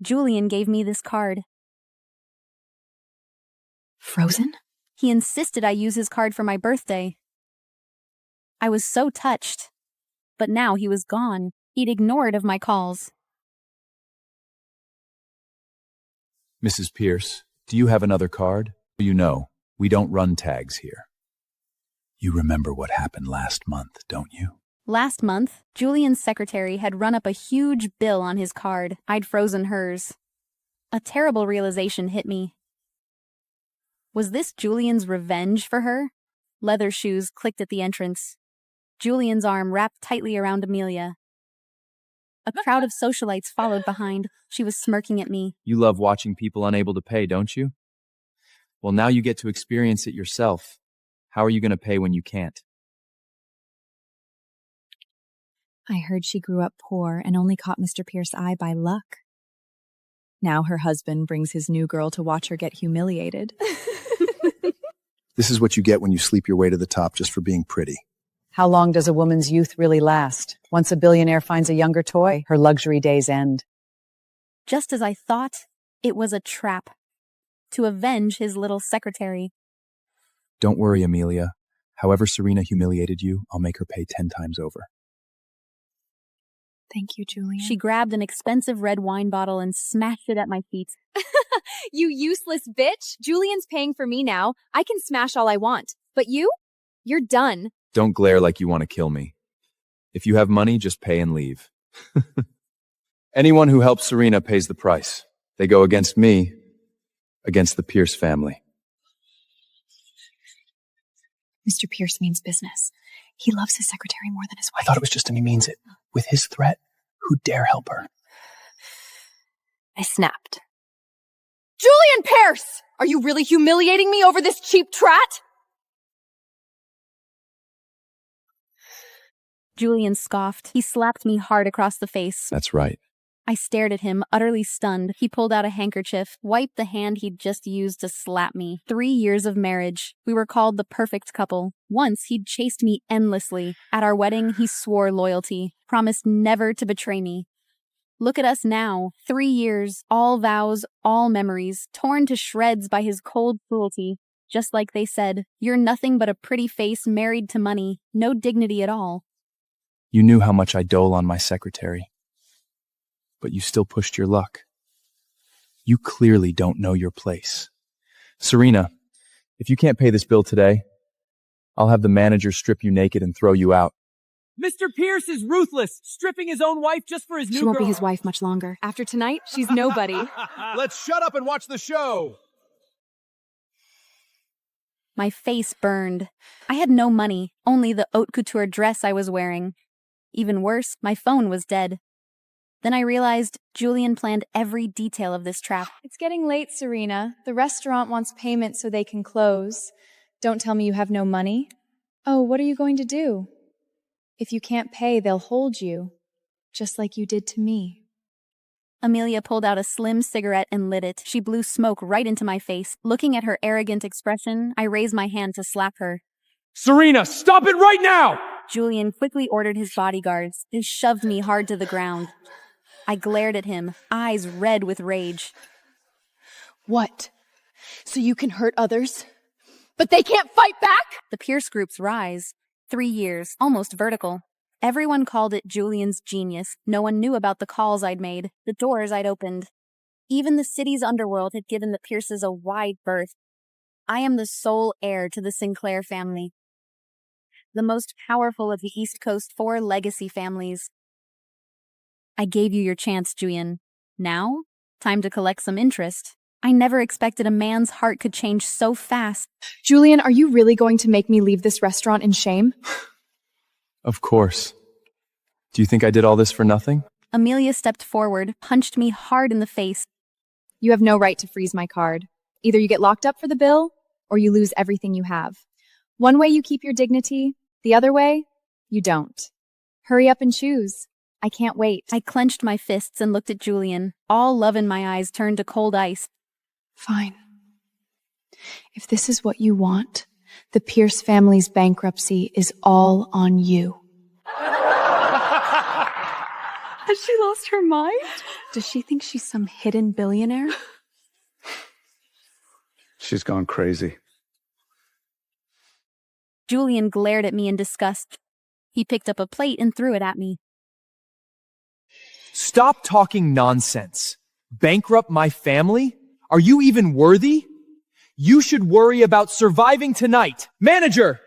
Julian gave me this card. Frozen? He insisted I use his card for my birthday. I was so touched. But now he was gone. He'd ignored of my calls. Mrs. Pierce, do you have another card? You know, we don't run tags here. You remember what happened last month, don't you? Last month, Julian's secretary had run up a huge bill on his card. I'd frozen hers. A terrible realization hit me. Was this Julian's revenge for her? Leather shoes clicked at the entrance. Julian's arm wrapped tightly around Amelia. A crowd of socialites followed behind. She was smirking at me. You love watching people unable to pay, don't you? Well, now you get to experience it yourself. How are you going to pay when you can't? I heard she grew up poor and only caught Mr. Pierce's eye by luck. Now her husband brings his new girl to watch her get humiliated. This is what you get when you sleep your way to the top just for being pretty. How long does a woman's youth really last? Once a billionaire finds a younger toy, her luxury days end. Just as I thought, it was a trap. To avenge his little secretary. Don't worry, Amelia. However Serena humiliated you, I'll make her pay 10 times over. Thank you, Julian. She grabbed an expensive red wine bottle and smashed it at my feet. You useless bitch! Julian's paying for me now. I can smash all I want. But you? You're done. Don't glare like you want to kill me. If you have money, just pay and leave. Anyone who helps Serena pays the price. They go against me, against the Pierce family. Mr. Pierce means business. He loves his secretary more than his wife. I thought it was just an he means it. With his threat, who dare help her? I snapped. Julian Pierce! Are you really humiliating me over this cheap trat? Julian scoffed. He slapped me hard across the face. That's right. I stared at him, utterly stunned. He pulled out a handkerchief, wiped the hand he'd just used to slap me. 3 years of marriage. We were called the perfect couple. Once, he'd chased me endlessly. At our wedding, he swore loyalty, promised never to betray me. Look at us now. 3 years, all vows, all memories, torn to shreds by his cold cruelty. Just like they said, you're nothing but a pretty face married to money, no dignity at all. You knew how much I dole on my secretary. But you still pushed your luck. You clearly don't know your place. Serena, if you can't pay this bill today, I'll have the manager strip you naked and throw you out. Mr. Pierce is ruthless, stripping his own wife just for his new girl. She won't be his wife much longer. After tonight, she's nobody. Let's shut up and watch the show. My face burned. I had no money, only the haute couture dress I was wearing. Even worse, my phone was dead. Then I realized Julian planned every detail of this trap. It's getting late, Serena. The restaurant wants payment so they can close. Don't tell me you have no money. Oh, what are you going to do? If you can't pay, they'll hold you, just like you did to me. Amelia pulled out a slim cigarette and lit it. She blew smoke right into my face. Looking at her arrogant expression, I raised my hand to slap her. Serena, stop it right now! Julian quickly ordered his bodyguards. They shoved me hard to the ground. I glared at him, eyes red with rage. What? So you can hurt others? But they can't fight back? The Pierce Group's rise. 3 years, almost vertical. Everyone called it Julian's genius. No one knew about the calls I'd made, the doors I'd opened. Even the city's underworld had given the Pierces a wide berth. I am the sole heir to the Sinclair family. The most powerful of the East Coast 4 legacy families. I gave you your chance, Julian. Now, time to collect some interest. I never expected a man's heart could change so fast. Julian, are you really going to make me leave this restaurant in shame? Of course. Do you think I did all this for nothing? Amelia stepped forward, punched me hard in the face. You have no right to freeze my card. Either you get locked up for the bill, or you lose everything you have. One way you keep your dignity, the other way, you don't. Hurry up and choose. I can't wait. I clenched my fists and looked at Julian. All love in my eyes turned to cold ice. Fine. If this is what you want, the Pierce family's bankruptcy is all on you. Has she lost her mind? Does she think she's some hidden billionaire? She's gone crazy. Julian glared at me in disgust. He picked up a plate and threw it at me. Stop talking nonsense. Bankrupt my family? Are you even worthy? You should worry about surviving tonight. Manager!